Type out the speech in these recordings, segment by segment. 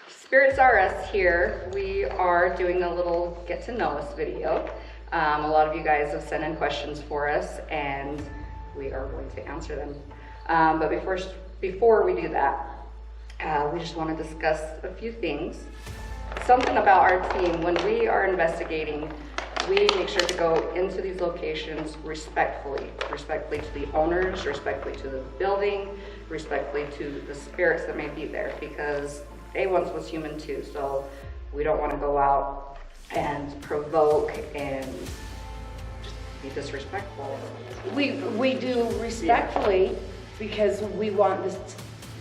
Spirits R Us here. We are doing a little get to know us video. A lot of you guys have sent in questions for us and we are going to answer them. But before we do that, we just want to discuss a few things. Something about our team, when we are investigating, we make sure to go into these locations respectfully to the owners, respectfully to the building, respectfully to the spirits that may be there, because they once was human too. So we don't want to go out and provoke and just be disrespectful. We do respectfully, because we want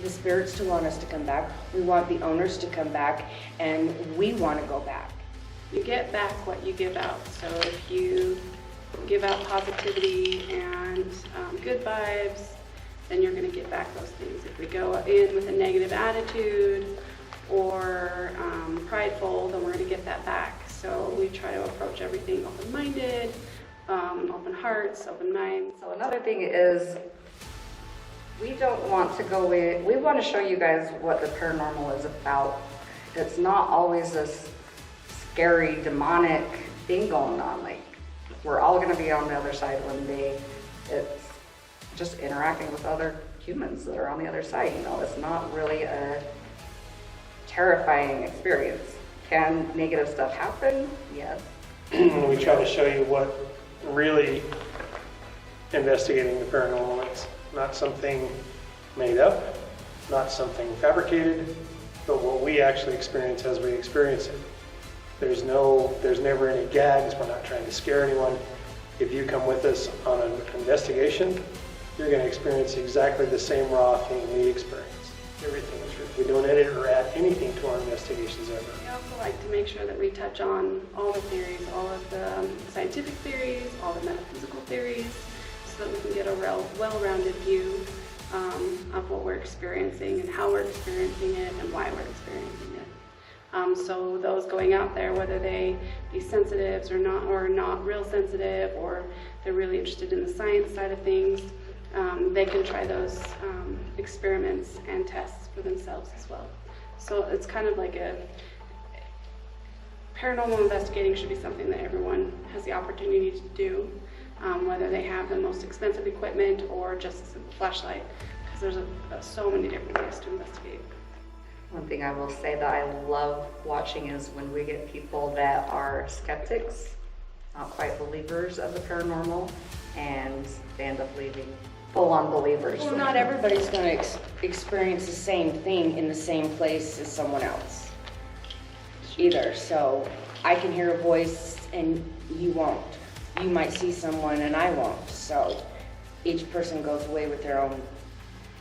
the spirits to want us to come back. We want the owners to come back, and we want to go back. You get back what you give out. So if you give out positivity and good vibes, then you're going to get back those things. If we go in with a negative attitude or prideful, then we're going to get that back. So we try to approach everything open-minded, open hearts, open minds. So another thing is, we don't want to go in, we want to show you guys what the paranormal is about. It's not always this scary, demonic thing going on. Like, we're all going to be on the other side one day. It's just interacting with other humans that are on the other side. You know, it's not really a terrifying experience. Can negative stuff happen? Yes. We try to show you what really investigating the paranormal is. Not something made up, not something fabricated, but what we actually experience as we experience it. There's never any gags. We're not trying to scare anyone. If you come with us on an investigation, you're going to experience exactly the same raw thing we experience. Everything is real. We don't edit or add anything to our investigations ever. We also like to make sure that we touch on all the theories, all of the scientific theories, all the metaphysical theories, so that we can get a well-rounded view of what we're experiencing and how we're experiencing it and why we're experiencing it. So those going out there, whether they be sensitives or not real sensitive, or they're really interested in the science side of things, they can try those experiments and tests for themselves as well. So it's kind of like paranormal investigating should be something that everyone has the opportunity to do, whether they have the most expensive equipment or just a simple flashlight, because there's so many different ways to investigate. One thing I will say that I love watching is when we get people that are skeptics, not quite believers of the paranormal, and they end up leaving full-on believers. Well, not everybody's going to experience the same thing in the same place as someone else either. So I can hear a voice and you won't. You might see someone and I won't. So each person goes away with their own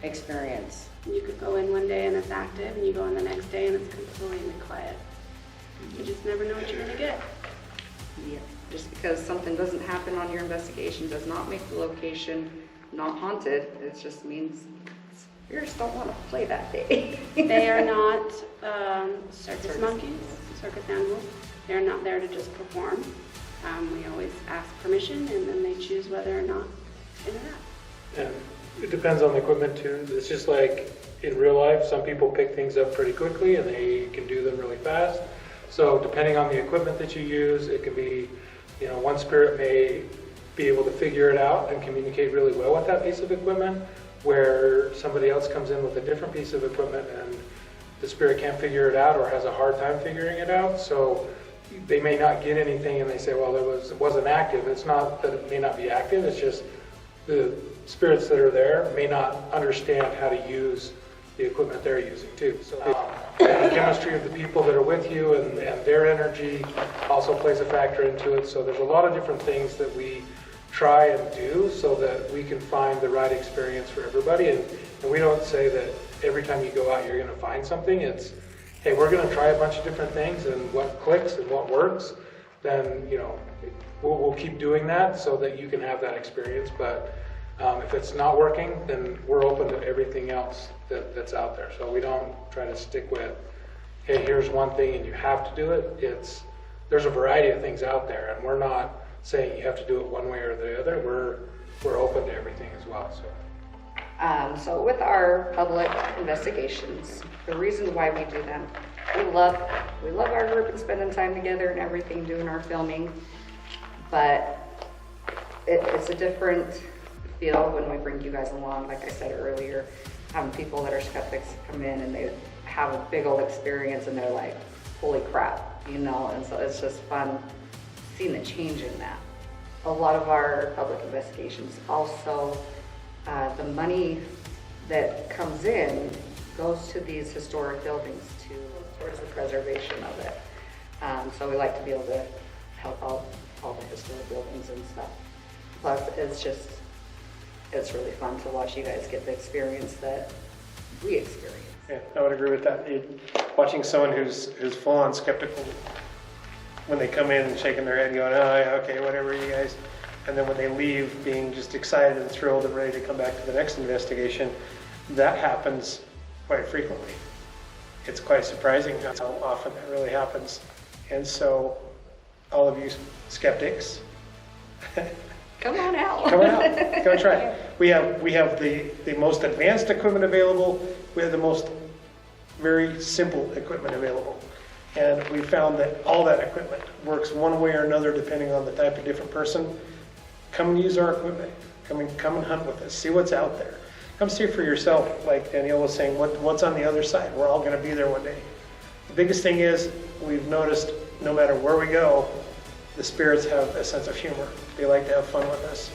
experience. You could go in one day and it's active, and you go in the next day and it's completely quiet. You just never know what you're going to get. Yeah. Just because something doesn't happen on your investigation does not make the location not haunted. It just means spirits don't want to play that day. They are not circus monkeys, circus animals. They're not there to just perform. We always ask permission, and then they choose whether or not to interact. And it depends on the equipment too. It's just like in real life, some people pick things up pretty quickly and they can do them really fast. So depending on the equipment that you use, it can be, one spirit may be able to figure it out and communicate really well with that piece of equipment, where somebody else comes in with a different piece of equipment and the spirit can't figure it out or has a hard time figuring it out. So they may not get anything and they say, well, it wasn't active. It's not that it may not be active, it's just the spirits that are there may not understand how to use the equipment they're using too. So the chemistry of the people that are with you and their energy also plays a factor into it. So there's a lot of different things that we try and do so that we can find the right experience for everybody. And we don't say that every time you go out you're going to find something. It's, hey, we're going to try a bunch of different things, and what clicks and what works, then we'll keep doing that so that you can have that experience. But if it's not working, then we're open to everything else that's out there. So we don't try to stick with, hey, here's one thing and you have to do it. There's a variety of things out there, and we're not saying you have to do it one way or the other. We're open to everything as well. So So with our public investigations, the reason why we do them, we love our group and spending time together and everything, doing our filming, but it's a different feel when we bring you guys along. Like I said earlier, having people that are skeptics come in and they have a big old experience and they're like, holy crap, you know, and so it's just fun seeing the change in that. A lot of our public investigations also, the money that comes in goes to these historic buildings towards the preservation of it. So we like to be able to help out all the historic buildings and stuff. Plus, it's really fun to watch you guys get the experience that we experience. Yeah, I would agree with that. Watching someone who's full-on skeptical when they come in and shaking their head going, oh, yeah, okay, whatever, you guys. And then when they leave being just excited and thrilled and ready to come back to the next investigation, that happens quite frequently. It's quite surprising how often that really happens. And so all of you skeptics, Come on out. come on out, come try it. We have the most advanced equipment available. We have the most very simple equipment available. And we found that all that equipment works one way or another depending on the type of different person. Come and use our equipment. Come and hunt with us. See what's out there. Come see for yourself, like Danielle was saying, what's on the other side. We're all going to be there one day. The biggest thing is we've noticed no matter where we go, the spirits have a sense of humor. They like to have fun with us.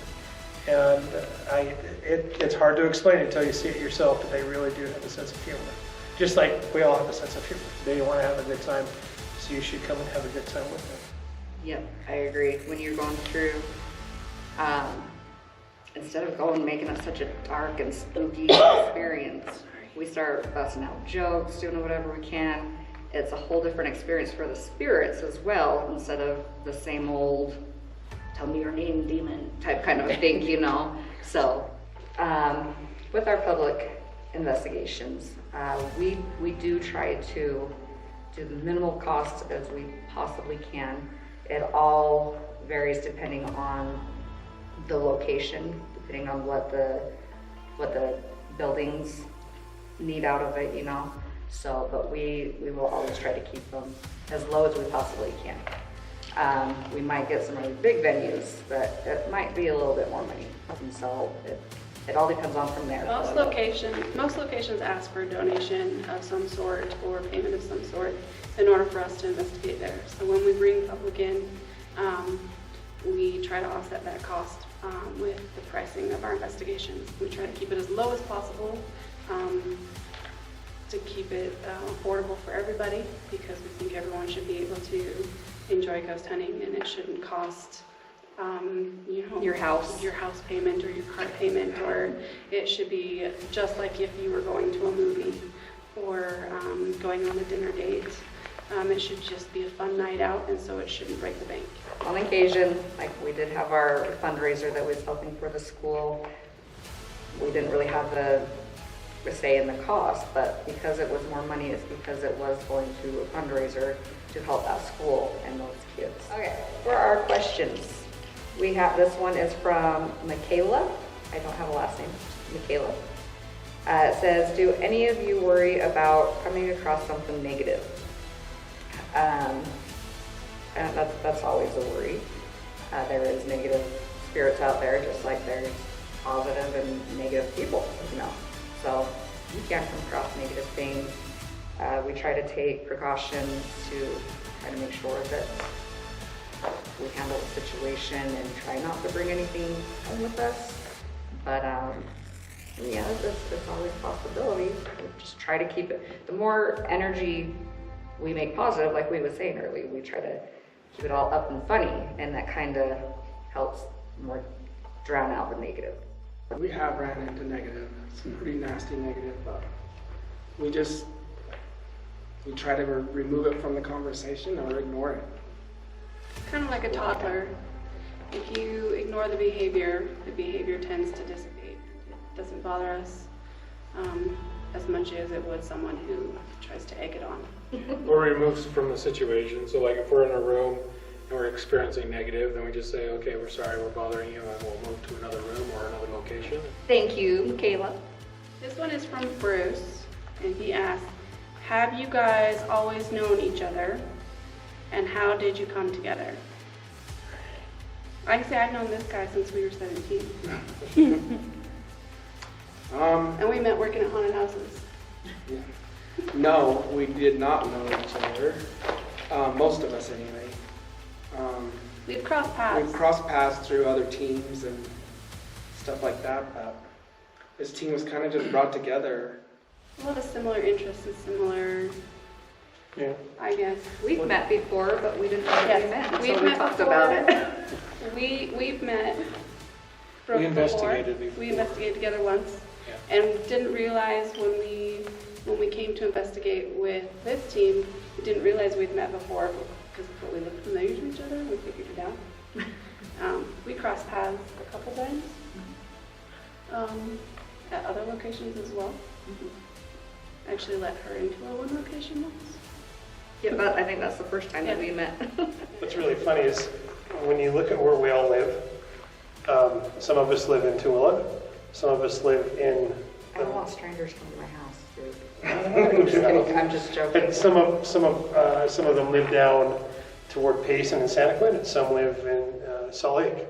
And it's hard to explain until you see it yourself, but they really do have a sense of humor. Just like we all have a sense of humor. They want to have a good time, so you should come and have a good time with them. Yep, I agree. When you're going through, instead of making it such a dark and spooky experience, we start busting out jokes, doing whatever we can. It's a whole different experience for the spirits as well, instead of the same old, tell me your name, demon, type kind of a thing, you know? So, with our public investigations, we do try to do the minimal costs as we possibly can. It all varies depending on the location, depending on what the buildings need out of it, you know. So, but we will always try to keep them as low as we possibly can. We might get some really big venues, but it might be a little bit more money. And so it all depends on from there. Most locations ask for a donation of some sort or payment of some sort in order for us to investigate there. So when we bring public in, we try to offset that cost with the pricing of our investigations. We try to keep it as low as possible to keep it affordable for everybody, because we think everyone should be able to enjoy ghost hunting, and it shouldn't cost your house payment or your car payment, or it should be just like if you were going to a movie or going on a dinner date. It should just be a fun night out, and so it shouldn't break the bank. On occasion, like we did have our fundraiser that was helping for the school. We didn't really have a say in the cost, but because it was more money, it's because it was going to a fundraiser to help that school and those kids. Okay, for our questions, we have, this one is from Michaela. I don't have a last name, Michaela. It says, do any of you worry about coming across something negative? And that's always a worry. There is negative spirits out there, just like there's positive and negative people, you know. So you can come across negative things. We try to take precautions to try to make sure that we handle the situation and try not to bring anything home with us. But yeah, that's always a possibility. We just try to keep it, the more energy we make positive, like we were saying earlier, we try to keep it all up and funny, and that kind of helps more drown out the negative. We have ran into negative, some pretty nasty negative, but we try to remove it from the conversation or ignore it. Kind of like a toddler. If you ignore the behavior tends to dissipate. It doesn't bother us as much as it would someone who tries to egg it on. Or removes from the situation. So like if we're in a room and we're experiencing negative, then we just say, okay, we're sorry we're bothering you, and we'll move to another room or another location. Thank you, Michaela. This one is from Bruce, and he asked, have you guys always known each other, and how did you come together? I can say I've known this guy since we were 17, and we met working at haunted houses. Yeah. No, we did not know each other. Most of us, anyway. We've crossed paths. We've crossed paths through other teams and stuff like that, but this team was kind of just brought together. A lot of similar interests and similar, Yeah. I guess. We've met before, but we didn't know that we Yes, met we've until we met talked before. about it. We've met. Brooke We investigated before. We investigated together once, Yeah. and didn't realize when we came to investigate with this team, we didn't realize we'd met before because we looked familiar to each other. We figured it out. We crossed paths a couple times at other locations as well. Actually let her into our one location once. Yeah, but I think that's the first time that we met. What's really funny is when you look at where we all live, some of us live in Tooele, some of us live in. I don't want strangers coming to my house, dude. I'm just kidding. I'm just joking. And some of them live down toward Payson and Santaquin, and some live in Salt Lake.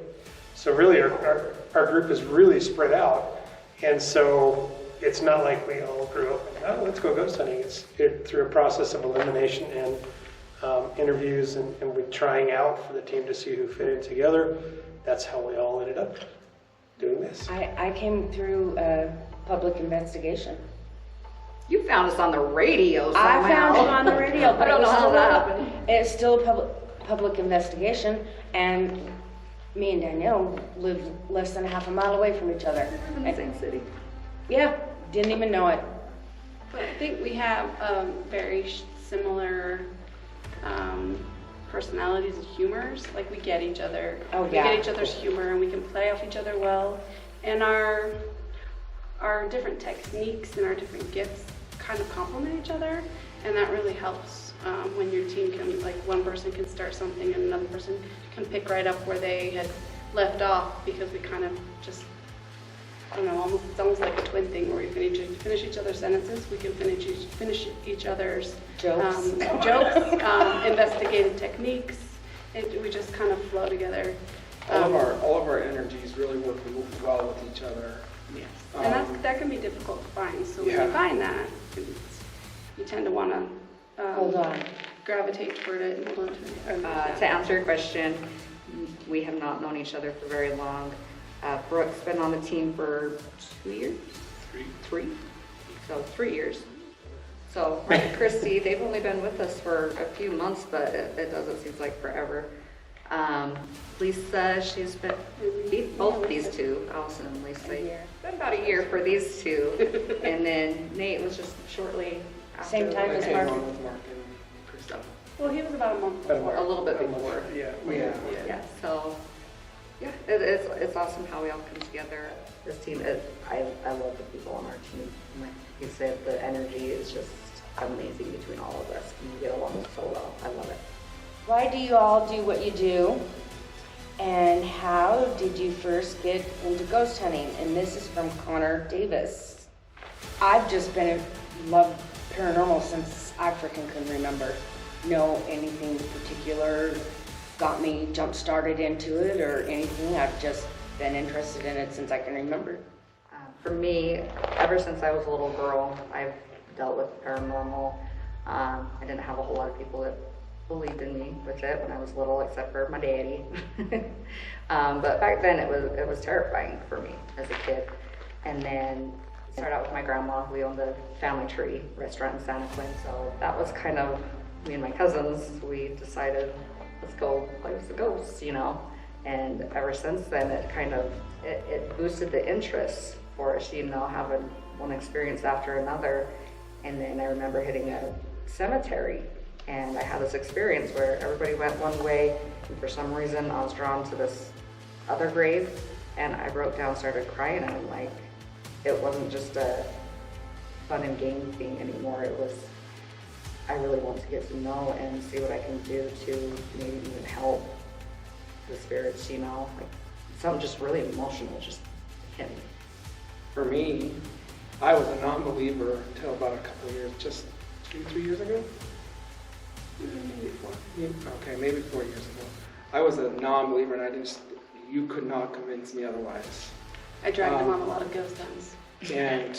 So really, our group is really spread out, and so it's not like we all grew up and, oh, let's go ghost hunting. It's through a process of elimination and interviews and we're trying out for the team to see who fit in together. That's how we all ended up doing this. I came through a public investigation. You found us on the radio somehow. I found it on the radio, but I don't it was know how still that a- happened. It's still a public investigation, and me and Danielle live less than a half a mile away from each other. In the same city. Yeah, didn't even know it. But I think we have very similar personalities and humors. Like we get each other. Oh, We yeah. get each other's humor and we can play off each other well. And our different techniques and our different gifts kind of complement each other. And that really helps when your team can, like one person can start something and another person can pick right up where they had left off because we kind of just, I don't know, it's almost like a twin thing where we finish each other's sentences, we can finish each other's Jokes. investigative techniques. We just kind of flow together. All of our energies really work well with each other. Yes. And that can be difficult to find. So when Yeah. you find that, you tend to want to Hold on. gravitate toward it and hold on to it. To answer your question, we have not known each other for very long. Brooke's been on the team for 2 years? Three? So 3 years. So Mike and Christy, they've only been with us for a few months, but it doesn't seem like forever. Lisa, she's been, both these two, Allison and Lisa, A year. been about a year for these two. And then Nate was just shortly after. Same time I as came Mark. on with Mark and Chris. Well, he was about a month About a before. A little bit before. Yeah. Yeah. Yeah, so, yeah, it's awesome how we all come together. This team, I love the people on our team. Like you said, the energy is just amazing between all of us. And we get along so well. I love it. Why do you all do what you do? And how did you first get into ghost hunting? And this is from Connor Davis. I've just been in love paranormal since I freaking can remember. Know anything particular got me jump started into it or anything. I've just been interested in it since I can remember. For me, ever since I was a little girl, I've dealt with paranormal. I didn't have a whole lot of people that believed in me with it when I was little, except for my daddy. But back then, it was terrifying for me as a kid. And then started out with my grandma. We owned the Family Tree restaurant in Santaquin, so that was kind of me and my cousins. We decided, let's go play with the ghosts, you know. And ever since then, it boosted the interest for us, you know, having one experience after another. And then I remember hitting a cemetery, and I had this experience where everybody went one way, and for some reason I was drawn to this other grave, and I broke down, started crying, and I'm like, it wasn't just a fun and game thing anymore. It was, I really want to get to know and see what I can do to maybe even help the spirits, you know, like something just really emotional just hit me. For me, I was a non-believer until about a couple of years, just 2-3 years ago. Maybe 4. Okay, maybe 4 years ago. I was a non-believer, and you could not convince me otherwise. I dragged him on a lot of ghost hunts. And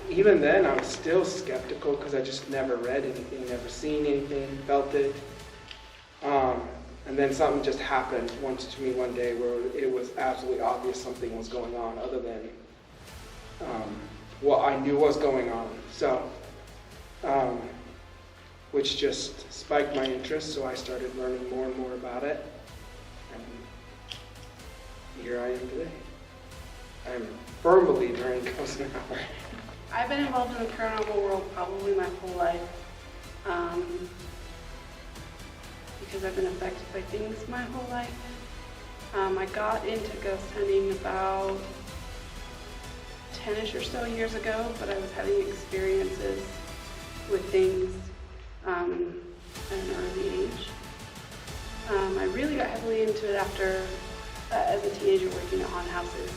even then, I was still skeptical because I just never read anything, never seen anything, felt it. And then something just happened once to me one day where it was absolutely obvious something was going on other than what I knew was going on. So, which just spiked my interest, so I started learning more and more about it. And here I am today. I'm a firm believer in ghosts now. I've been involved in the paranormal world probably my whole life. Because I've been affected by things my whole life. I got into ghost hunting about 10-ish or so years ago, but I was having experiences with things at an early age. I really got heavily into it after, as a teenager, working at haunted houses.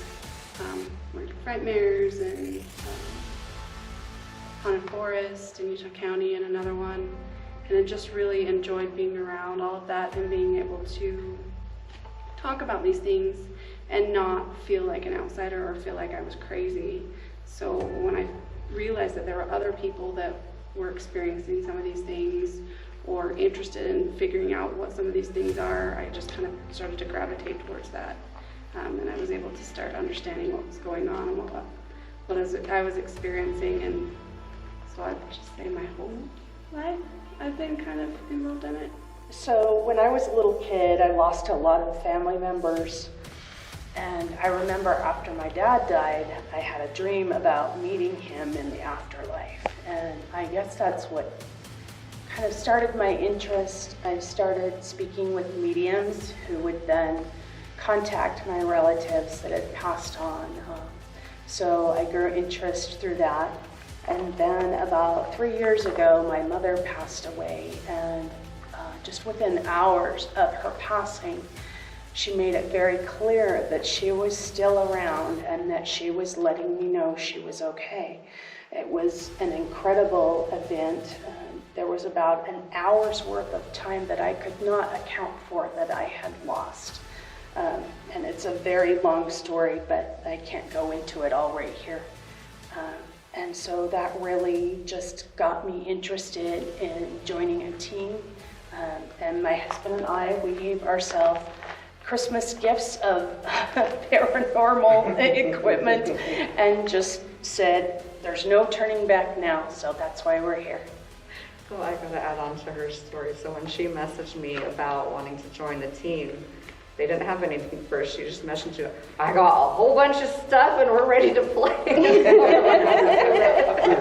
Worked at Frightmares and Haunted Forest in Utah County and another one. And I just really enjoyed being around all of that and being able to talk about these things and not feel like an outsider or feel like I was crazy. So when I realized that there were other people that were experiencing some of these things or interested in figuring out what some of these things are, I just kind of started to gravitate towards that. And I was able to start understanding what was going on and what I was experiencing. And so I'd just say my whole life I've been kind of involved in it. So when I was a little kid, I lost a lot of family members. And I remember after my dad died, I had a dream about meeting him in the afterlife. And I guess that's what kind of started my interest. I started speaking with mediums who would then contact my relatives that had passed on. So I grew interest through that. And then about 3 years ago, my mother passed away, and just within hours of her passing, she made it very clear that she was still around and that she was letting me know she was okay. It was an incredible event. There was about an hour's worth of time that I could not account for that I had lost. And it's a very long story, but I can't go into it all right here. And so that really just got me interested in joining a team. And my husband and I, we gave ourselves Christmas gifts of paranormal equipment and just said, there's no turning back now. So that's why we're here. So I gotta add on to her story. So when she messaged me about wanting to join the team, they didn't have anything first. She just messaged you, I got a whole bunch of stuff and we're ready to play.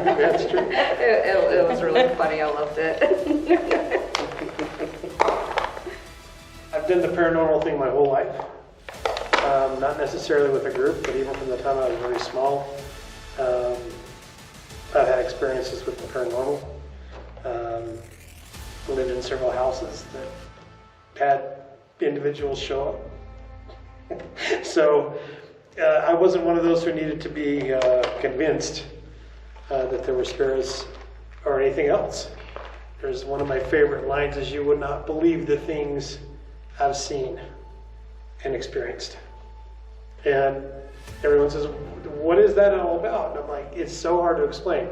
That's true. It was really funny. I loved it. I've done the paranormal thing my whole life. Not necessarily with a group, but even from the time I was very small, I've had experiences with the paranormal. Lived in several houses that had individuals show up. So I wasn't one of those who needed to be convinced that there were spirits or anything else. There's one of my favorite lines is, you would not believe the things I've seen and experienced. And everyone says, what is that all about? And I'm like, it's so hard to explain.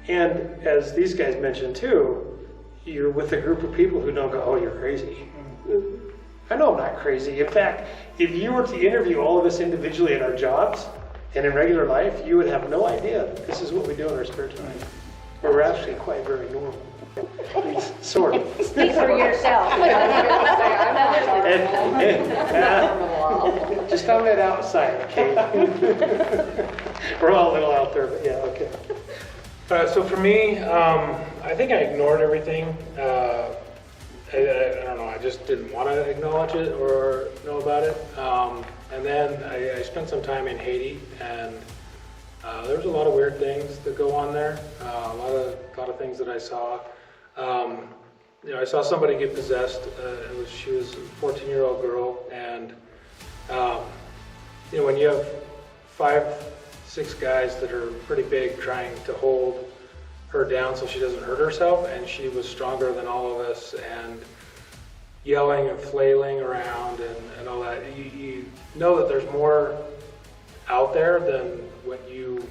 And as these guys mentioned too, you're with a group of people who don't go, oh, you're crazy. Mm-hmm. I know I'm not crazy. In fact, if you were to interview all of us individually at our jobs and in regular life, you would have no idea that this is what we do in our spare time. Where we're actually quite very normal. Sort of. Speak for yourself. Just found that outside, okay? We're all a little out there, but yeah, okay. So for me, I think I ignored everything. I don't know, I just didn't want to acknowledge it or know about it. And then I spent some time in Haiti, and there was a lot of weird things that go on there. A lot of things that I saw. I saw somebody get possessed. She was a 14-year-old girl, and when you have 5 6 guys that are pretty big trying to hold her down so she doesn't hurt herself, and she was stronger than all of us and yelling and flailing around and all that. You know that there's more out there than what you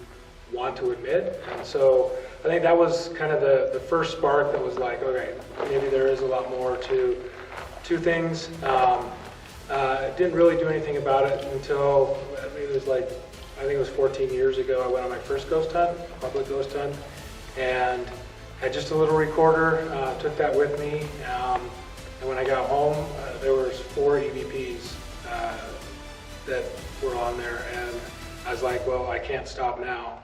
want to admit. And so I think that was kind of the first spark that was like, okay, maybe there is a lot more to things. Didn't really do anything about it until it was like, I think it was 14 years ago, I went on my first ghost hunt, public ghost hunt, and had just a little recorder, took that with me. And when I got home, there was 4 EVPs that were on there, and I was like, well, I can't stop now.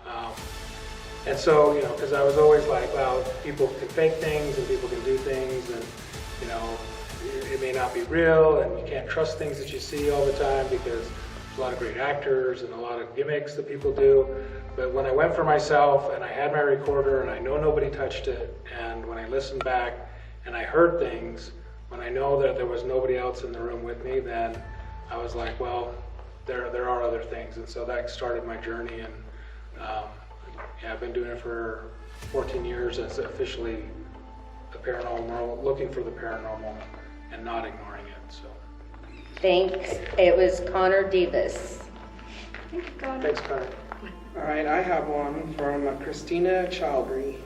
And so, you know, because I was always like, well, people can fake things and people can do things, and, you know, it may not be real, and you can't trust things that you see all the time because there's a lot of great actors and a lot of gimmicks that people do. But when I went for myself and I had my recorder and I know nobody touched it, and when I listened back and I heard things, when I know that there was nobody else in the room with me, then I was like, well, there are other things. And so that started my journey, and yeah, I've been doing it for 14 years as officially a paranormal, looking for the paranormal and not ignoring it. So Thanks. It was Connor Davis. thanks, Connor. All right, I have one from Christina Childry.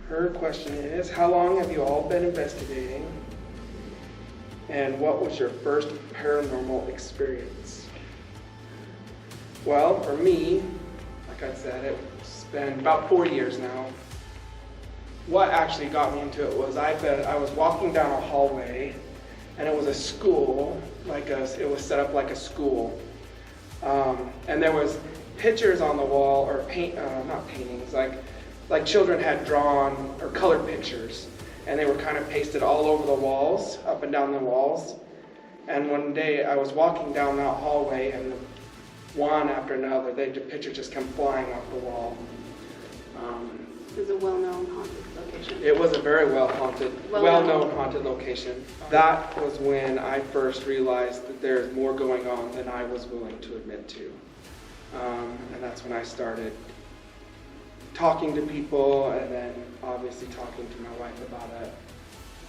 Her question is, how long have you all been investigating? And what was your first paranormal experience? Well, for me, like I said, it's been about 4 years now. What actually got me into it was I was walking down a hallway, and it was a school, it was set up like a school. And there was pictures on the wall, or not paintings, like children had drawn or colored pictures, and they were kind of pasted all over the walls, up and down the walls. And one day I was walking down that hallway, and one after another, the picture just come flying off the wall. It's a well-known haunted location. It was a very well-known haunted location. That was when I first realized that there's more going on than I was willing to admit to. And that's when I started talking to people, and then obviously talking to my wife about it,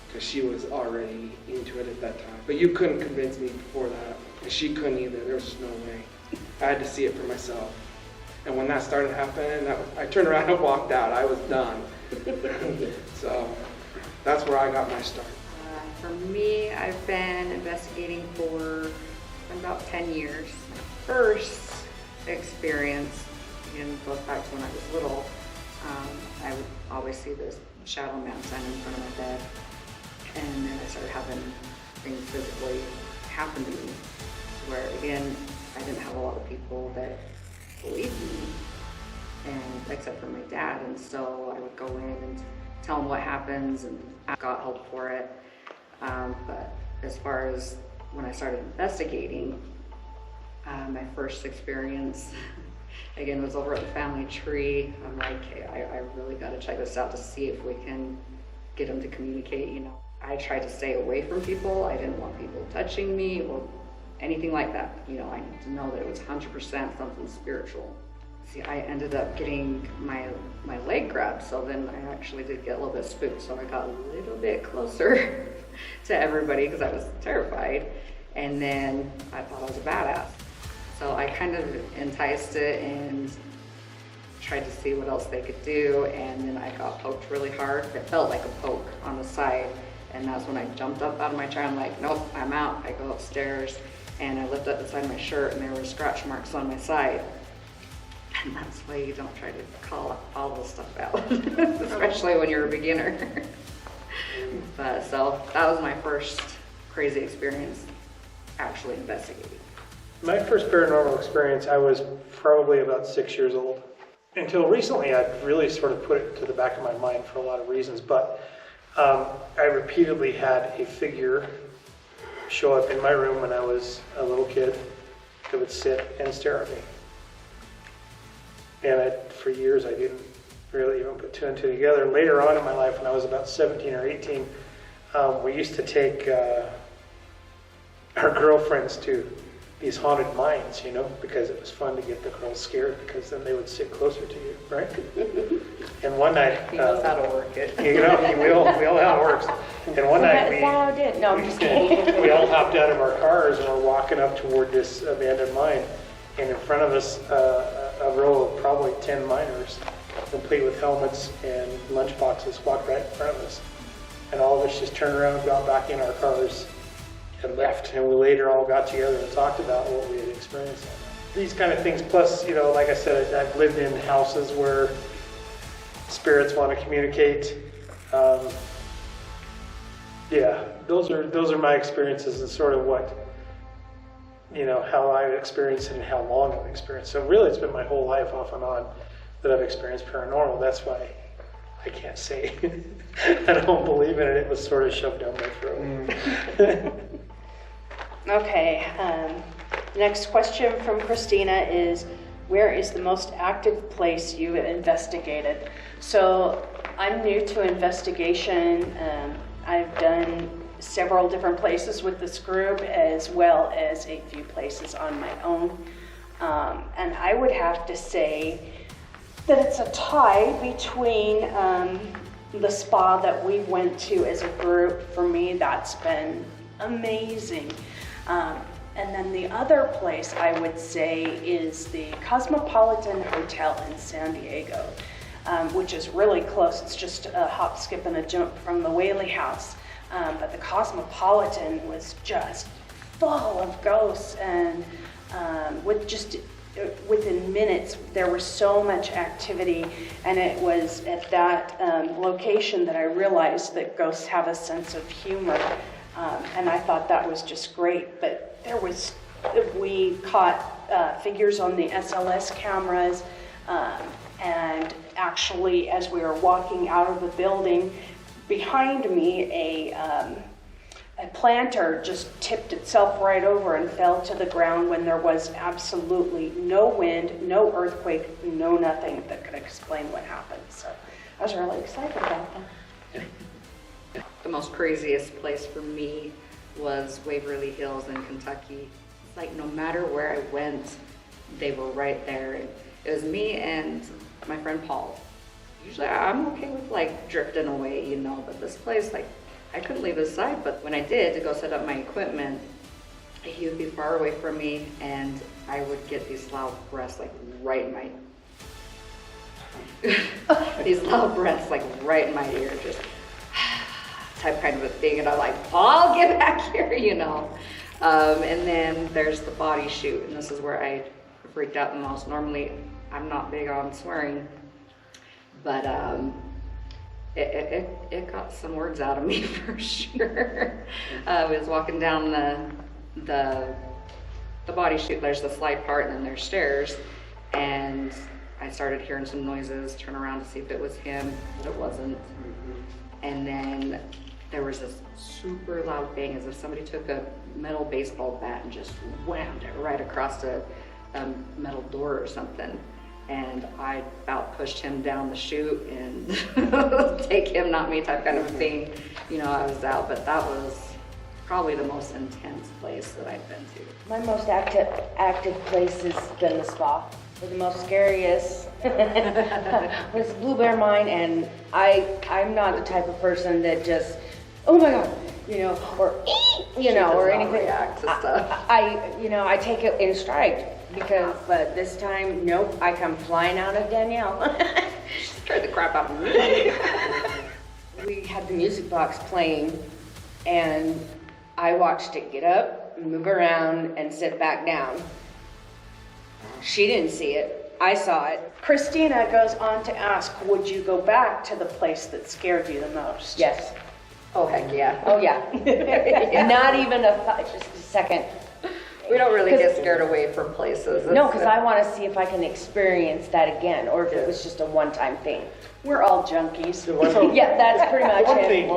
because she was already into it at that time. But you couldn't convince me before that, and she couldn't either. There was just no way. I had to see it for myself. And when that started happening, I turned around and walked out. I was done. So that's where I got my start. For me, I've been investigating for about 10 years. First experience, again, goes back to when I was little. I would always see this shadow man standing in front of my bed, and then I started having things physically happen to me, where again, I didn't have a lot of people that believed me, and except for my dad, and so I would go in and tell him what happens, and I got help for it. But as far as when I started investigating, my first experience, again, was over at the family tree. I'm like, hey, I really got to check this out to see if we can get them to communicate, you know. I tried to stay away from people. I didn't want people touching me or anything like that. You know, I need to know that it was 100% something spiritual. See, I ended up getting my leg grabbed, so then I actually did get a little bit spooked. So I got a little bit closer to everybody because I was terrified. And then I thought I was a badass. So I kind of enticed it and tried to see what else they could do. And then I got poked really hard. It felt like a poke on the side. And that's when I jumped up out of my chair. I'm like, nope, I'm out. I go upstairs and I lift up the side of my shirt, and there were scratch marks on my side. And that's why you don't try to call all this stuff out, especially when you're a beginner. But so that was my first crazy experience actually investigating. My first paranormal experience, I was probably about 6 years old. Until recently, I'd really sort of put it to the back of my mind for a lot of reasons, but I repeatedly had a figure show up in my room when I was a little kid that would sit and stare at me. And for years, I didn't really even put two and two together. And later on in my life, when I was about 17 or 18, we used to take our girlfriends to these haunted mines, because it was fun to get the girls scared, because then they would sit closer to you, right? And one night, He knows how to work it. we all know how it works. And one night Is that how I did? No, I'm just kidding. we all hopped out of our cars and we're walking up toward this abandoned mine. And in front of us, a row of probably 10 miners, complete with helmets and lunch boxes, walked right in front of us. And all of us just turned around, got back in our cars, and left. And we later all got together and talked about what we had experienced. These kind of things, plus, like I said, I've lived in houses where spirits want to communicate. Those are my experiences and sort of what, how I've experienced and how long I've experienced. So really, it's been my whole life off and on that I've experienced paranormal. That's why I can't say I don't believe in it. It was sort of shoved down my throat. Okay, next question from Christina is, where is the most active place you investigated? So I'm new to investigation. I've done several different places with this group, as well as a few places on my own. And I would have to say that it's a tie between the spa that we went to as a group. For me, that's been amazing. And then the other place I would say is the Cosmopolitan Hotel in San Diego, which is really close. It's just a hop, skip, and a jump from the Whaley House. But the Cosmopolitan was just full of ghosts, and within minutes there was so much activity, and it was at that location that I realized that ghosts have a sense of humor. And I thought that was just great. But we caught figures on the SLS cameras, and actually as we were walking out of the building, behind me a planter just tipped itself right over and fell to the ground when there was absolutely no wind, no earthquake, no nothing that could explain what happened. So I was really excited about that. The most craziest place for me was Waverly Hills in Kentucky. It's like no matter where I went, they were right there. It was me and my friend Paul. Usually I'm okay with like drifting away, but this place, like I couldn't leave his side. But when I did to go set up my equipment, he would be far away from me and I would get these loud breaths like right in my these loud breaths like right in my ear, just type kind of a thing, and I'm like, Paul, get back here, and then there's the body shoot, and this is where I freaked out the most. Normally I'm not big on swearing, but it got some words out of me for sure. I was walking down the body chute. There's the slide part, and then there's stairs, and I started hearing some noises. Turn around to see if it was him, but it wasn't. And then there was this super loud bang, as if somebody took a metal baseball bat and just whammed it right across a metal door or something. And I about pushed him down the chute and take him, not me type kind of thing. I was out, but that was probably the most intense place that I've been to. My most active place has been the spa. Or the most scariest was Blue Bear Mine, and I'm not the type of person that just, oh my God, or or anything. React to stuff. I take it in stride but this time, nope, I come flying out of Danielle. She scared the crap out of me. We had the music box playing, and I watched it get up, move around, and sit back down. She didn't see it. I saw it. Christina goes on to ask, would you go back to the place that scared you the most? Yes. Oh, heck yeah. Oh, yeah. Not even just a second. We don't really get scared away from places. No, because I want to see if I can experience that again, or if it was just a one-time thing. We're all junkies. Yeah, that's pretty much One it. thing,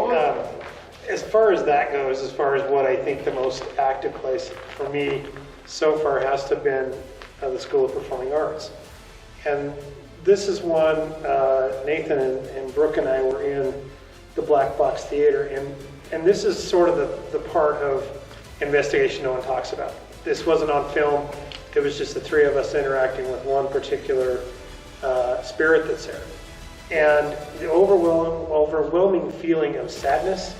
as far as that goes, as far as what I think the most active place for me so far has to have been the School of Performing Arts. And this is one, Nathan and Brooke and I were in the Black Box Theater, and this is sort of the part of investigation no one talks about. this wasn't on film. It was just the three of us interacting with one particular spirit that's there. And the overwhelming feeling of sadness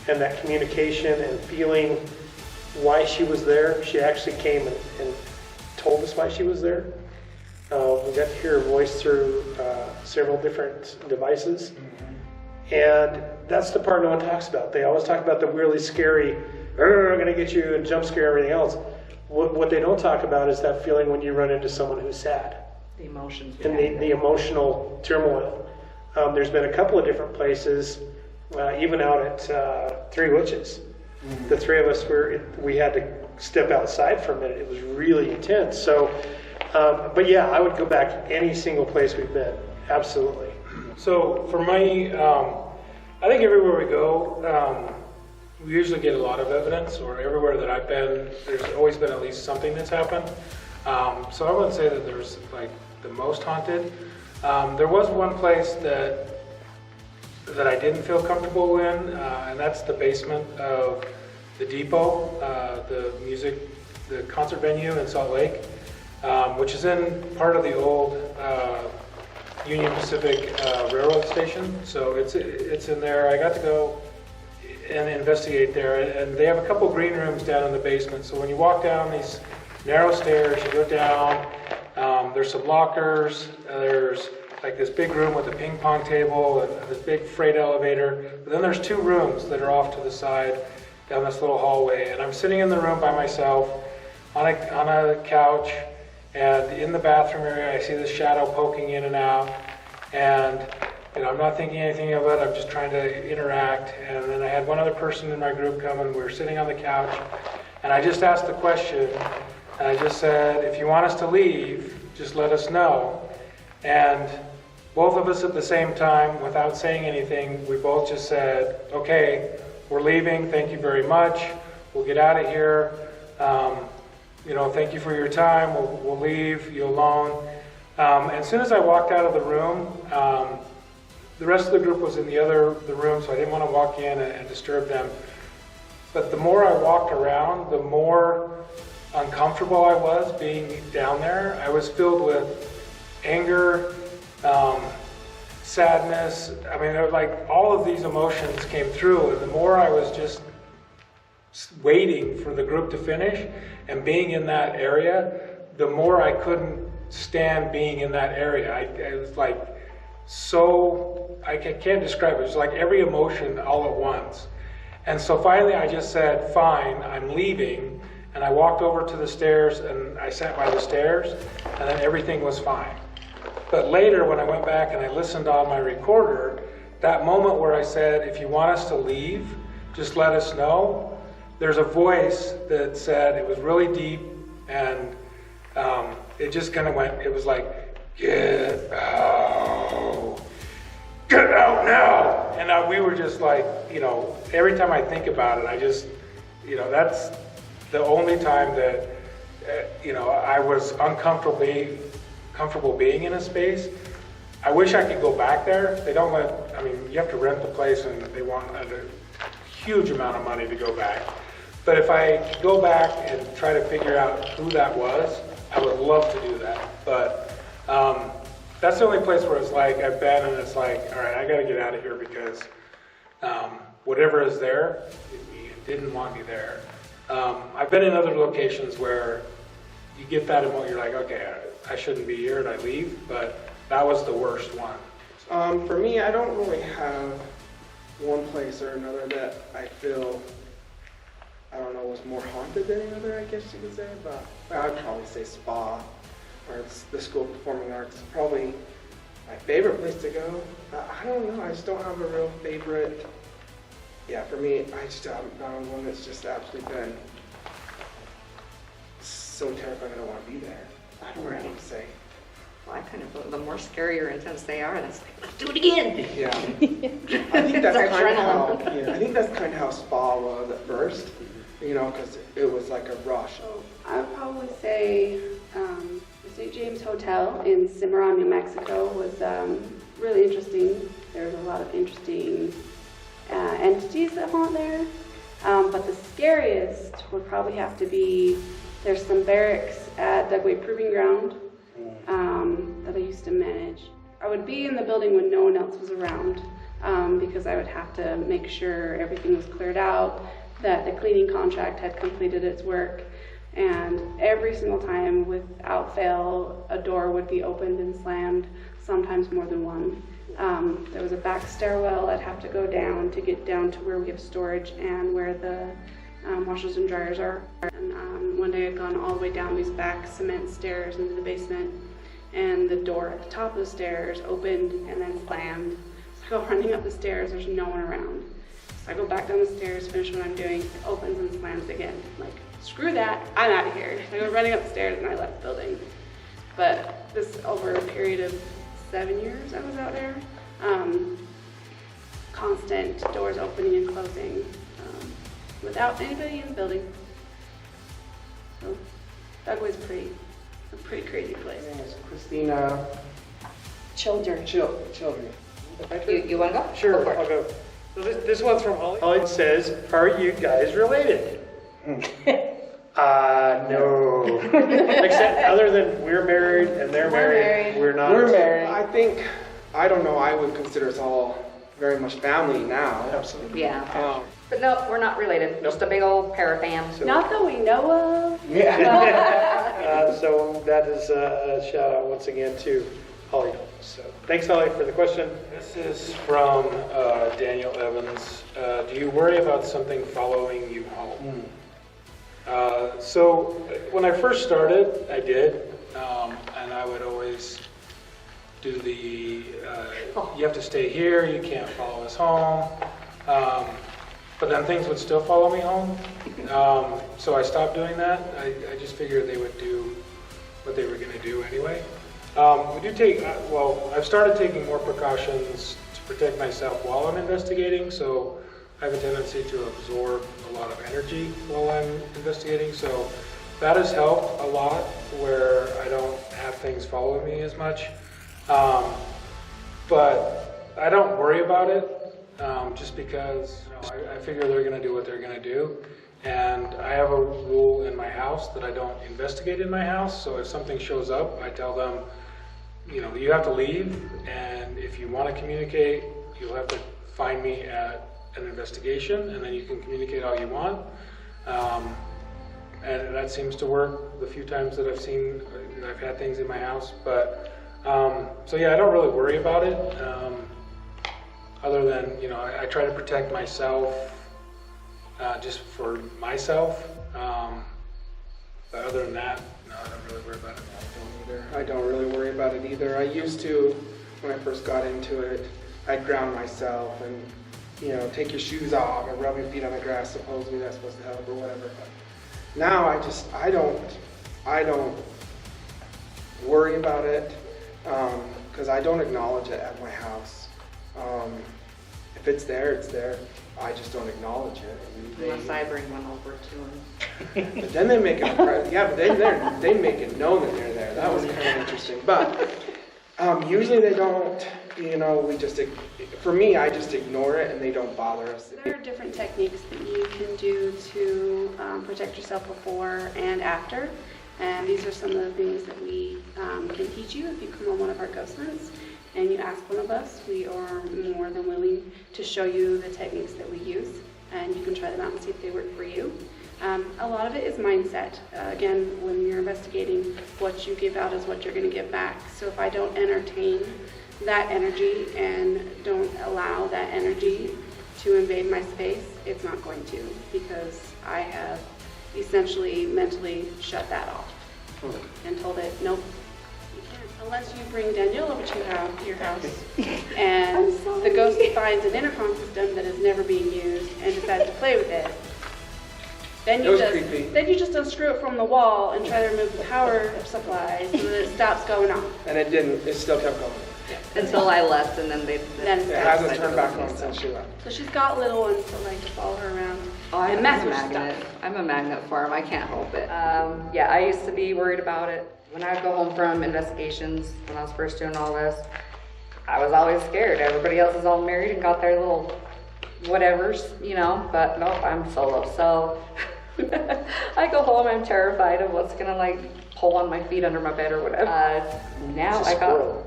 and that communication and feeling why she was there. She actually came and told us why she was there. We got to hear her voice through several different devices. And that's the part no one talks about. They always talk about the really scary, I'm going to get you, and jump scare, everything else. What they don't talk about is that feeling when you run into someone who's sad. The emotions. And the emotional turmoil. There's been a couple of different places, even out at Three Witches. The three of us we had to step outside for a minute. It was really intense. So, but yeah, I would go back any single place we've been. Absolutely. So for me, I think everywhere we go, we usually get a lot of evidence, or everywhere that I've been, there's always been at least something that's happened. So I wouldn't say that there's like the most haunted. There was one place that I didn't feel comfortable in, and that's the basement of the Depot, the concert venue in Salt Lake, which is in part of the old Union Pacific Railroad station. So it's in there. I got to go and investigate there, and they have a couple green rooms down in the basement. So when you walk down these narrow stairs, you go down, there's some lockers, there's like this big room with a ping pong table and this big freight elevator. But then there's two rooms that are off to the side down this little hallway, and I'm sitting in the room by myself on a couch, and in the bathroom area I see this shadow poking in and out, and I'm not thinking anything of it. I'm just trying to interact. And then I had one other person in my group come, and we were sitting on the couch, and I just asked the question, and I just said, if you want us to leave, just let us know. And both of us at the same time, without saying anything, we both just said, okay, we're leaving, thank you very much, we'll get out of here, thank you for your time, we'll leave you alone. And as soon as I walked out of the room, the rest of the group was in the room, so I didn't want to walk in and disturb them. But the more I walked around, the more uncomfortable I was being down there. I was filled with anger, sadness. I mean, like all of these emotions came through, and the more I was just waiting for the group to finish and being in that area, the more I couldn't stand being in that area. I was like, so, I can't describe it. It was like every emotion all at once. And so finally I just said, fine, I'm leaving. And I walked over to the stairs and I sat by the stairs, and then everything was fine. But later when I went back and I listened on my recorder, that moment where I said, if you want us to leave, just let us know, there's a voice that said, it was really deep, and it just kind of went, it was like, get out now. And we were just like, every time I think about it, I just, that's the only time that, I was comfortable being in a space. I wish I could go back there. They don't you have to rent the place, and they want a huge amount of money to go back. But if I could go back and try to figure out who that was, I would love to do that. But that's the only place where it's like I've been, and it's like, all right, I got to get out of here because whatever is there, it didn't want me there. I've been in other locations where you get that emotion, you're like, okay, I shouldn't be here, and I leave, but that was the worst one. For me, I don't really have one place or another that I feel, was more haunted than another, I guess you could say, but I'd probably say SPA, or it's the School of Performing Arts. It's probably my favorite place to go. I don't know, I just don't have a real favorite. Yeah, for me, I just haven't found one that's just absolutely been so terrifying I don't want to be there. I don't know what to say. Well, I kind of feel the more scary or intense they are, that's like, let's do it again. Yeah. I think that's It's our kind of how, adrenaline. I think that's kind of how SPA was at first, because it was like a rush. So I would probably say the St. James Hotel in Cimarron, New Mexico was really interesting. There's a lot of interesting entities that haunt there. But the scariest would probably have to be, there's some barracks at Dugway Proving Ground that I used to manage. I would be in the building when no one else was around because I would have to make sure everything was cleared out, that the cleaning contract had completed its work, and every single time, without fail, a door would be opened and slammed, sometimes more than one. There was a back stairwell I'd have to go down to get down to where we have storage and where the washers and dryers are. And one day I'd gone all the way down these back cement stairs into the basement, and the door at the top of the stairs opened and then slammed. So I go running up the stairs, there's no one around. So I go back down the stairs, finish what I'm doing, it opens and slams again. I'm like, screw that, I'm out of here. So I go running up the stairs and I left the building. But this over a period of 7 years I was out there. Constant doors opening and closing without anybody in the building. So Dugway's a pretty crazy place. Yes, Christina, Children. children. You want to go? Sure, Go for it. I'll go. So this one's from Holly. Holly says, are you guys related? No. Except other than we're married and they're married, we're not. We're married. I don't know, I would consider us all very much family now. Absolutely. Yeah. Um, But no, we're not related. Just a big old parafam. Not that we know of. So that is a shout out once again to Holly. So thanks, Holly, for the question. This is from Daniel Evans. Do you worry about something following you home? So when I first started, I did, and I would always do the, you have to stay here, you can't follow us home. But then things would still follow me home. So I stopped doing that. I just figured they would do what they were going to do anyway. We do take, I've started taking more precautions to protect myself while I'm investigating. So I have a tendency to absorb a lot of energy while I'm investigating. So that has helped a lot where I don't have things follow me as much. But I don't worry about it just because I figure they're going to do what they're going to do. And I have a rule in my house that I don't investigate in my house. So if something shows up, I tell them, you have to leave. And if you want to communicate, you'll have to find me at an investigation, and then you can communicate all you want. And that seems to work the few times that I've had things in my house. But so yeah, I don't really worry about it. Other than, I try to protect myself just for myself. But other than that, no, I don't really worry about it. I don't really worry about it either. I used to, when I first got into it, I'd ground myself and, take your shoes off and rub your feet on the grass. Supposedly that's supposed to help or whatever. But now I don't worry about it because I don't acknowledge it at my house. If it's there, it's there. I just don't acknowledge it. Unless I bring one over to them. But then they make it, they make it known that they're there. That was kind of interesting. But usually they don't, for me, I just ignore it and they don't bother us. There are different techniques that you can do to protect yourself before and after. And these are some of the things that we can teach you if you come on one of our ghost hunts and you ask one of us. We are more than willing to show you the techniques that we use, and you can try them out and see if they work for you. A lot of it is mindset. Again, when you're investigating, what you give out is what you're going to get back. So if I don't entertain that energy and don't allow that energy to invade my space, it's not going to, because I have essentially mentally shut that off and told it, nope, you can't. Unless you bring Danielle over to your house and the ghost finds an intercom system that is never being used and decides to play with it, then you just unscrew it from the wall and try to remove the power supply so that it stops going off. And it didn't, it still kept going. Until I left, and then It hasn't turned back on since she left. So she's got little ones that like to follow her around and I'm mess a with magnet. stuff. I'm a magnet for them. I can't help it. Yeah, I used to be worried about it. When I would go home from investigations, when I was first doing all this, I was always scared. Everybody else is all married and got their little whatever's, but nope, I'm solo. So I go home, I'm terrified of what's gonna like pull on my feet under my bed or whatever. Now I got,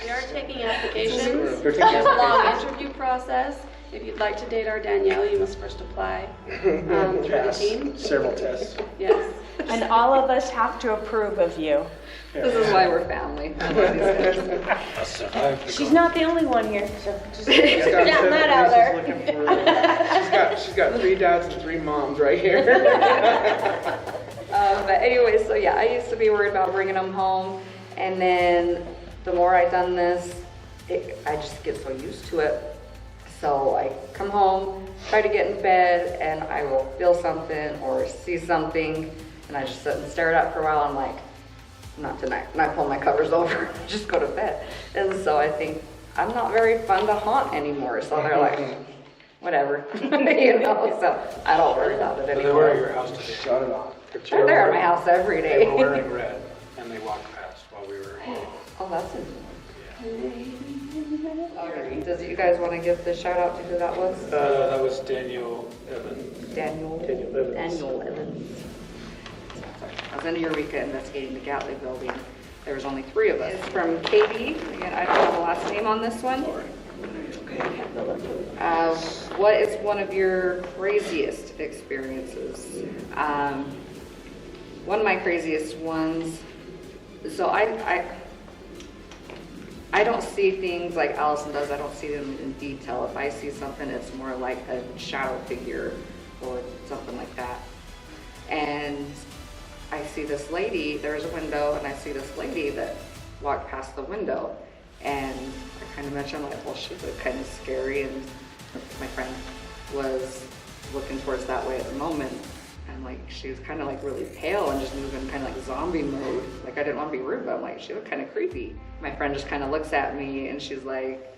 We are taking applications. They're taking There's a long applications. interview process. If you'd like to date our Danielle, you must first apply through the Pass team. several tests. Yes. And all of us have to approve of you. this is why we're family. I love these guys. She's not the only one here, so just She's got- getting that out there. She's got 3 dads and 3 moms right here. But anyway, so yeah, I used to be worried about bringing them home, and then the more I done this, I just get so used to it. So I come home, try to get in bed, and I will feel something or see something, and I just sit and stare at it for a while. I'm like, not tonight. And I pull my covers over and just go to bed. And so I think I'm not very fun to haunt anymore. So they're like, whatever, So I don't worry about it So they were at anymore. your house today. Shut it off. They're at my house every They day. were wearing red, and they walked past while we were. Oh, that's interesting. Alright, does you guys want to give the shout out to who that was? That was Daniel Evans. Daniel Evans. I was in Eureka investigating the Gatley building. There was only 3 of us. It's from Katie. Again, I don't have a last name on this one. What is one of your craziest experiences? One of my craziest ones, so I don't see things like Allison does. I don't see them in detail. If I see something, it's more like a shadow figure or something like that. And I see this lady, there's a window, and I see this lady that walked past the window. And I kind of mentioned, like, well, she looked kind of scary, and my friend was looking towards that way at the moment. And like, she was kind of like really pale and just moving kind of like zombie mode. Like, I didn't want to be rude, but I'm like, she looked kind of creepy. My friend just kind of looks at me and she's like,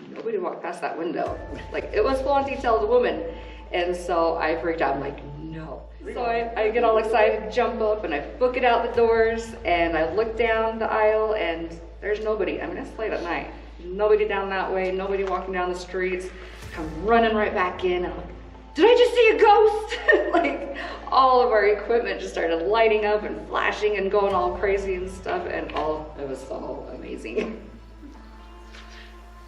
nobody walked past that window. Like, it was full on detail of the woman. And so I freaked out. I'm like, no. So I get all excited, jump up, and I book it out the doors, and I look down the aisle, and there's nobody. I mean, it's late at night. Nobody down that way, nobody walking down the streets. Come running right back in, and I'm like, did I just see a ghost? Like, all of our equipment just started lighting up and flashing and going all crazy and stuff, and it was so amazing.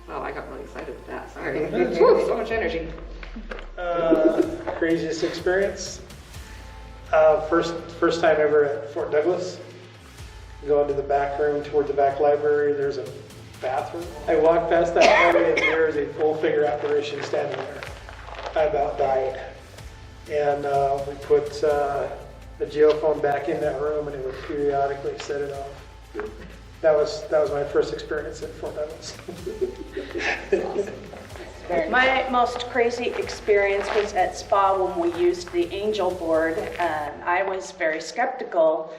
Wow, I got really excited with that, sorry. Whew, so much energy. Craziest experience? First time ever at Fort Douglas. Go into the back room toward the back library, there's a bathroom. I walked past that hallway and there is a full figure apparition standing there. I about died. And we put the geophone back in that room and it would periodically set it off. That was my first experience at Fort Douglas. My most crazy experience was at Spa when we used the angel board. I was very skeptical.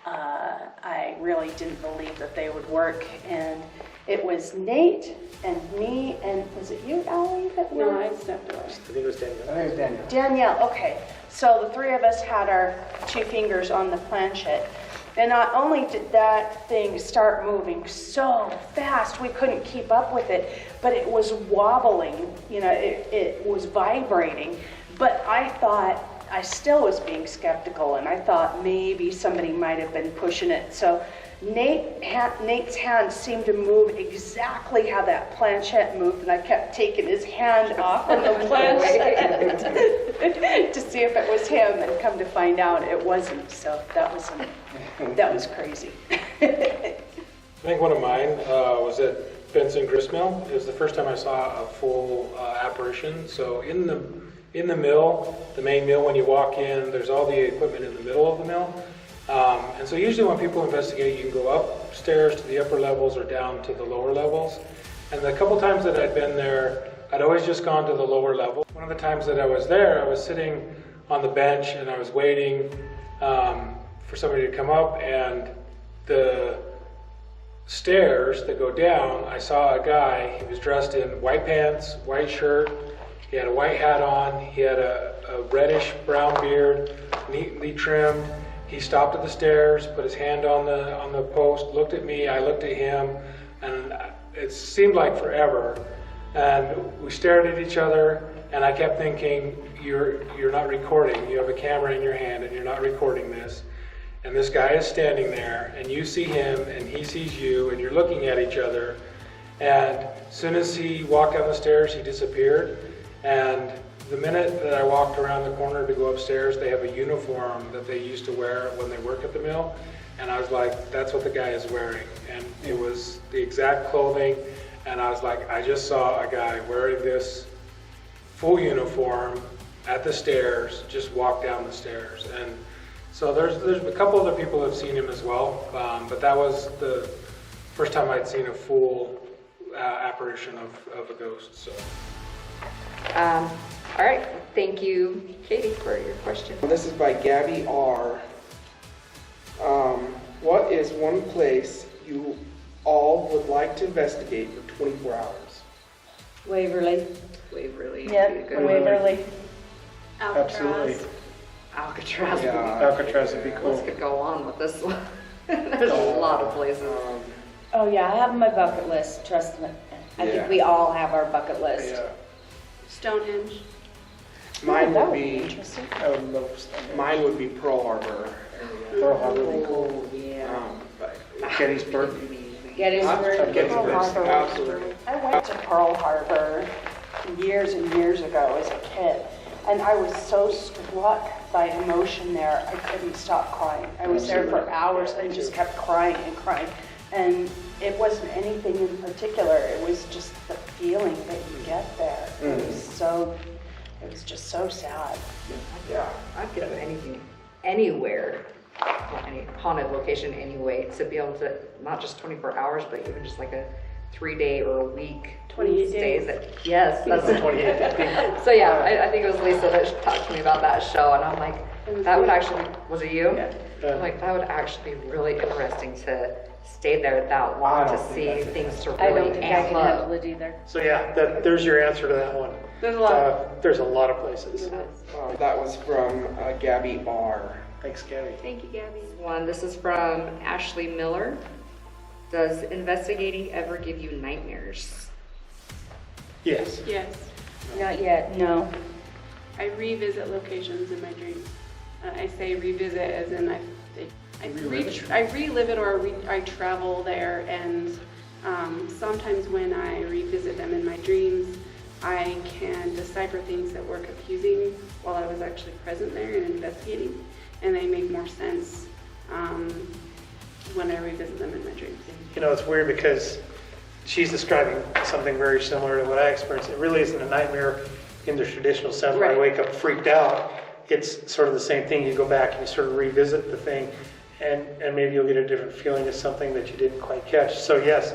I really didn't believe that they would work. And it was Nate and me and, was it you, Allie, that were? No, I stepped away. I think it was Daniel. Danielle, okay. So the 3 of us had our 2 fingers on the planchette. And not only did that thing start moving so fast, we couldn't keep up with it, but it was wobbling, it was vibrating. But I thought, I still was being skeptical, and I thought maybe somebody might have been pushing it. So Nate's hand seemed to move exactly how that planchette moved, and I kept taking his hand off of the planchette to see if it was him, and come to find out it wasn't. So that was crazy. I think one of mine was at Benson Gristmill. It was the first time I saw a full apparition. So in the mill, the main mill, when you walk in, there's all the equipment in the middle of the mill. And so usually when people investigate, you can go upstairs to the upper levels or down to the lower levels. And the couple times that I'd been there, I'd always just gone to the lower level. One of the times that I was there, I was sitting on the bench and I was waiting for somebody to come up, and the stairs that go down, I saw a guy. He was dressed in white pants, white shirt, he had a white hat on, he had a reddish brown beard, neatly trimmed. He stopped at the stairs, put his hand on the post, looked at me, I looked at him, and it seemed like forever. And we stared at each other, and I kept thinking, you're not recording. You have a camera in your hand, and you're not recording this. And this guy is standing there, and you see him, and he sees you, and you're looking at each other. And as soon as he walked down the stairs, he disappeared. And the minute that I walked around the corner to go upstairs, they have a uniform that they used to wear when they work at the mill. And I was like, that's what the guy is wearing. And it was the exact clothing. And I was like, I just saw a guy wearing this full uniform at the stairs, just walk down the stairs. And so there's a couple other people who have seen him as well. But that was the first time I'd seen a full apparition of a ghost. So. All right, thank you, Katie, for your question. This is by Gabby R. What is one place you all would like to investigate for 24 hours? Waverly. Waverly. Yeah, would be a good one. Waverly. Absolutely. Alcatraz. Yeah. Alcatraz would be Let's cool. could go on with this one. There's a lot of places. Oh yeah, I have my bucket list, trust me. I Yeah. think we all have our bucket list. Yeah. Stonehenge. Mine That would be be interesting. I would love to. mine would be Pearl Harbor area. Pearl Harbor would be cool. Oh, yeah. But Gettysburg. Gettysburg. Gettysburg, Pearl Harbor. absolutely. I went to Pearl Harbor years and years ago as a kid, and I was so struck by emotion there, I couldn't stop crying. I was there for hours and just kept crying and crying. And it wasn't anything in particular, it was just the feeling that you get there. It was just so sad. Yeah. I'd go to anything, anywhere, well, any haunted location anyway, to be able to, not just 24 hours, but even just like a 3-day or a week. 28 stays days. that- Yes, that's it. 28 days. So yeah, I think it was Lisa that talked to me about that show, and I'm like, that would actually, was it you? Yeah. I'm like, that would actually be really interesting to stay there that long to see things to I really don't think I amp can up. handle it either. So yeah, there's your answer to that one. There's a lot. There's a lot of places. That was from Gabby R. Thanks, Gabby. Thank you, Gabby. This is from Ashley Miller. Does investigating ever give you nightmares? Yes. Yes. Not yet, no. I revisit locations in my dreams. I say revisit as in I relive it or I travel there, and sometimes when I revisit them in my dreams, I can decipher things that were confusing while I was actually present there and investigating, and they make more sense when I revisit them in my dreams. You know, it's weird because she's describing something very similar to what I experienced. It really isn't a nightmare in the traditional sense where I Right. wake up freaked out. It's sort of the same thing. You go back and you sort of revisit the thing, and maybe you'll get a different feeling of something that you didn't quite catch. So yes,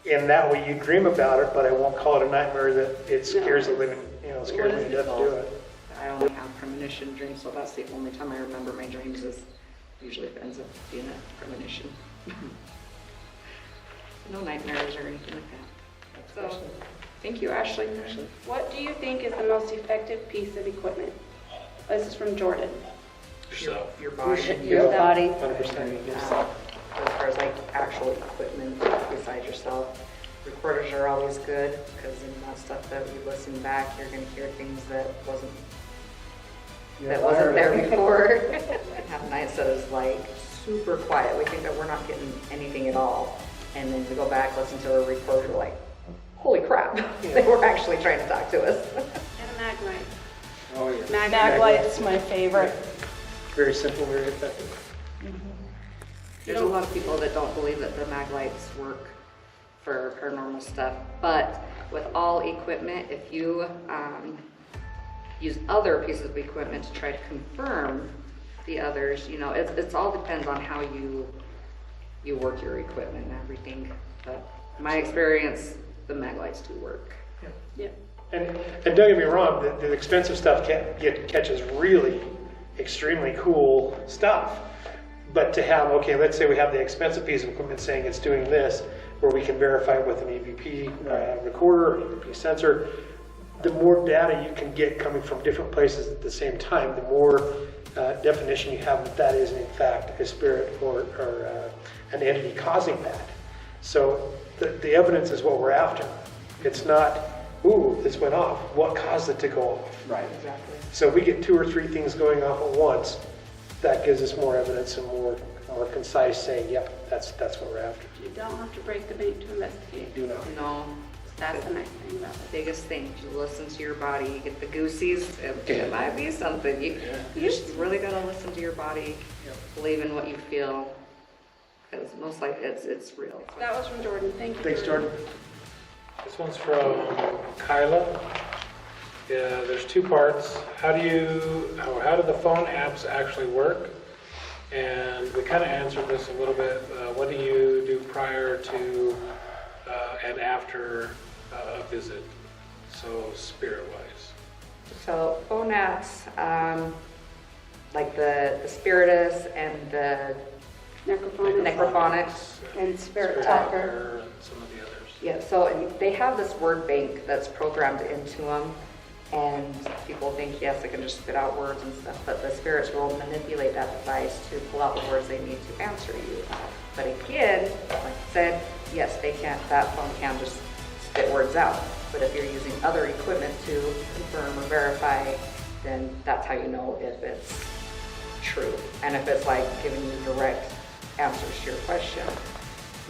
in that way you dream about it, but I won't call it a nightmare that it scares the living, scares me to death to do it. I only have premonition dreams, so that's the only time I remember my dreams is usually if it ends up being a premonition. No nightmares or anything like that. So, thank you, Ashley. What do you think is the most effective piece of equipment? This is from Jordan. Yourself. Your body. Your body. 100%. As far as like actual equipment besides yourself. Recorders are always good because in that stuff that you listen back, you're going to hear things that wasn't there before. Have nights that is like super quiet. We think that we're not getting anything at all, and then we go back, listen to a recorder, like, holy crap, they were actually trying to talk to us. And a mag light. Oh, yeah. Mag light. Maglight's my favorite. Very simple, very effective. There's a lot of people that don't believe that the mag lights work for paranormal stuff, but with all equipment, if you use other pieces of equipment to try to confirm the others, it's all depends on how you work your equipment and everything. But my experience, the mag lights do work. Yep. And don't get me wrong, the expensive stuff catches really extremely cool stuff. But to have, okay, let's say we have the expensive piece of equipment saying it's doing this, where we can verify it with an EVP recorder or EVP sensor, the more data you can get coming from different places at the same time, the more definition you have that is in fact a spirit or an entity causing that. So the evidence is what we're after. It's not ooh, this went off. What caused it to go off? Right. Exactly. So if we get 2 or 3 things going off at once, that gives us more evidence and more concise saying, yep, that's what we're after. You don't have to break the bank to investigate. Do not. No, That's the nice thing about it. biggest thing, you listen to your body, you get the goosies, it might be something. You just really gotta listen to your body, believe in what you feel, because most likely it's real. That was from Jordan. Thank you. Thanks, Jordan. This one's from Kyla. Yeah, there's 2 parts. How do the phone apps actually work? And we kind of answered this a little bit. What do you do prior to and after a visit? So spirit-wise. So phone apps, like the Spiritus and the Necrophonics. Necrophonics. And Spirit Talker Talker. and some of the others. Yeah, so they have this word bank that's programmed into them, and people think, yes, they can just spit out words and stuff, but the spirits will manipulate that device to pull out the words they need to answer you. But again, like I said, yes, that phone can just spit words out. But if you're using other equipment to confirm or verify, then that's how you know if it's true. And if it's like giving you direct answers to your question,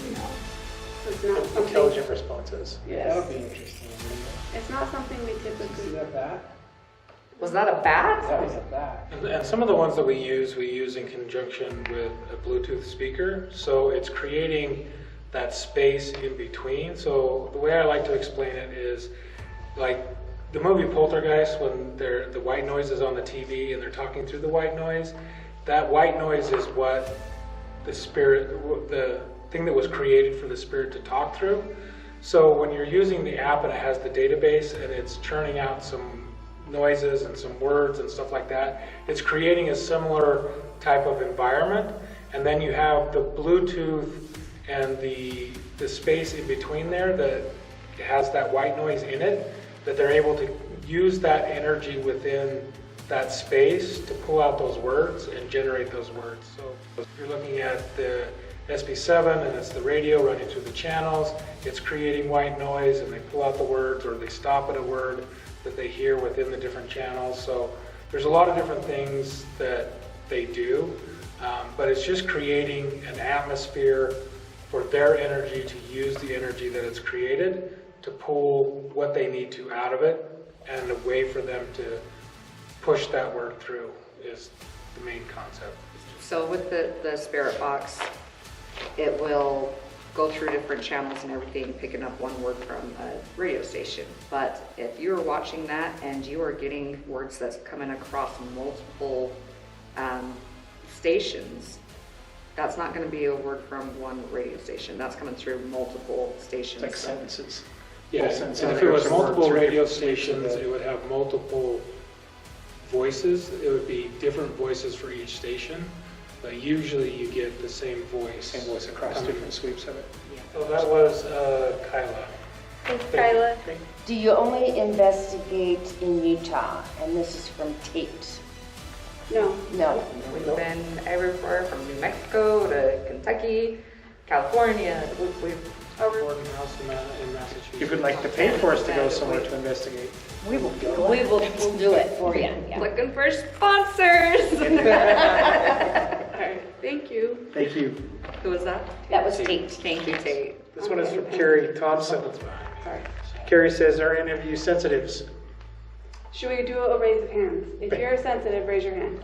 you know. So it's not something. Intelligent responses. That would be interesting. It's not something we See typically. that bat? Was that a bat? That was a bat. And some of the ones that we use in conjunction with a Bluetooth speaker. So it's creating that space in between. So the way I like to explain it is like the movie Poltergeist, when the white noise is on the TV and they're talking through the white noise. That white noise is what the thing that was created for the spirit to talk through. So when you're using the app and it has the database and it's churning out some noises and some words and stuff like that, it's creating a similar type of environment. And then you have the Bluetooth and the space in between there that has that white noise in it, that they're able to use that energy within that space to pull out those words and generate those words. So if you're looking at the SB7 and it's the radio running through the channels, it's creating white noise and they pull out the words or they stop at a word that they hear within the different channels. So there's a lot of different things that they do, but it's just creating an atmosphere for their energy to use the energy that it's created to pull what they need to out of it, and a way for them to push that word through is the main concept. So with the spirit box, it will go through different channels and everything, picking up one word from a radio station. But if you're watching that and you are getting words that's coming across multiple stations, that's not going to be a word from one radio station. That's coming through multiple stations. Like sentences. Yeah, Well, and since if it was there's multiple words, radio right? stations, it would have multiple voices. It would be different voices for each station, but usually you get the same voice. Same voice across coming. different sweeps of it. So that was Kyla. Thanks, Kyla. Do you only investigate in Utah? And this is from Tate. No. No. We've been everywhere from New Mexico to Kentucky, California. We've Gordon House in Massachusetts. You would like to pay for us to go somewhere to investigate. We'll do it for you. Yeah. looking for sponsors. All right. Thank you. Thank you. Who was that? That was Tate. Thank you, Tate. This one is from Carrie Thompson. Something's fine. Sorry. Carrie says, are any of you sensitives? Should we do a raise of hands? If you're sensitive, raise your hand.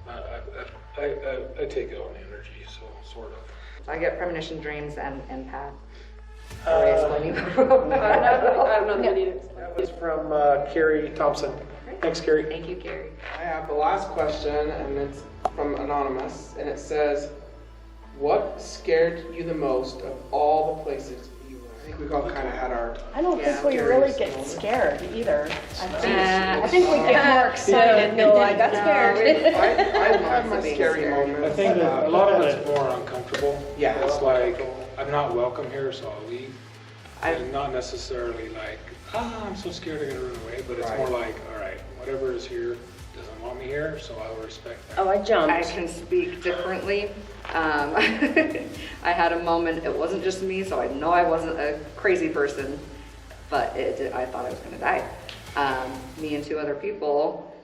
I take it on energy, so sort of. I get premonition dreams and empath. I don't know the needed. That was from Carrie Thompson. Thanks, Carrie. Thank you, Gary. I have the last question, and it's from Anonymous, and it says, what scared you the most of all the places you were? I think we've all kind of had our... I don't Yeah. think we really get scared either. I think we get more excited. No, I got scared. I've had my being scary scared. moments. I think that a lot of it's more uncomfortable. Yeah. It's like, I'm not welcome here, so I'll leave. And not necessarily like, I'm so scared I'm gonna run away, but it's Right. more like, all right, whatever is here doesn't want me here, so I will respect that. Oh, I jumped. I can speak differently. I had a moment, it wasn't just me, so I know I wasn't a crazy person. but I thought I was gonna die. Me and two other people,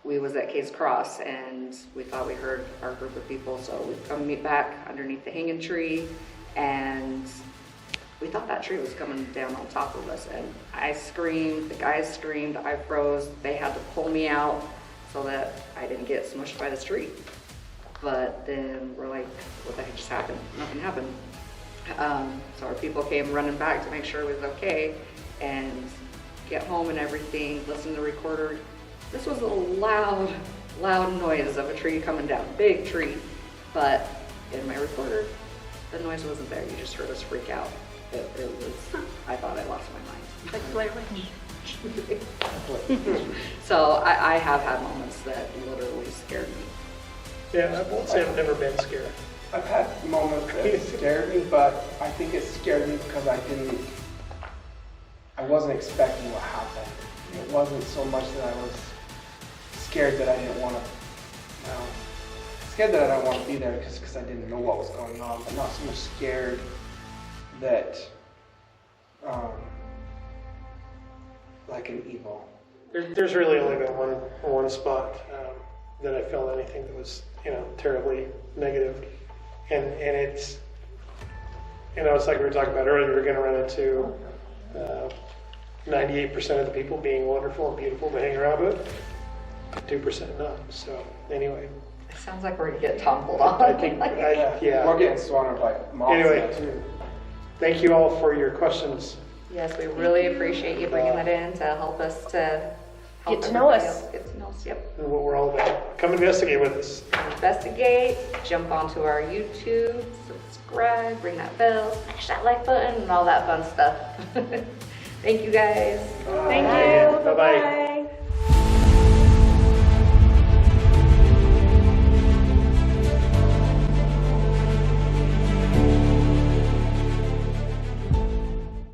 we was at Case Cross, and we thought we heard our group of people, so we come meet back underneath the hanging tree, and we thought that tree was coming down on top of us, and I screamed, the guys screamed, I froze, they had to pull me out so that I didn't get smushed by the tree. But then we're like, what the heck just happened? Nothing happened. So our people came running back to make sure it was okay, and get home and everything, listen to the recorder. This was a loud noise of a tree coming down, big tree. But in my recorder, the noise wasn't there. You just heard us freak out. It was, I thought I lost my mind. Like Blair Witch. So I have had moments that literally scared me. Yeah, I won't say I've never been scared. I've had moments that scared me, but I think it scared me because I wasn't expecting what happened. It wasn't so much that I was scared that I didn't want to, scared that I don't want to be there because I didn't know what was going on, but not so much scared that, like an evil. There's really only been one spot that I felt anything that was, terribly negative. And it's, it's like we were talking about earlier, you're going to run into 98% of the people being wonderful and beautiful to hang around with, 2% not. So anyway, It sounds like we're gonna get toppled on. I think, yeah. We're getting swallowed like moths Anyway. now, too. Thank you all for your questions. Yes, we really appreciate you bringing that in to help us to help Get to know everybody us. else get to know us. Yep. And what we're all about. Come investigate with us. Investigate, jump onto our YouTube, subscribe, ring that bell, smash that like button, and all that fun stuff. Thank you guys. Thank you. Bye-bye.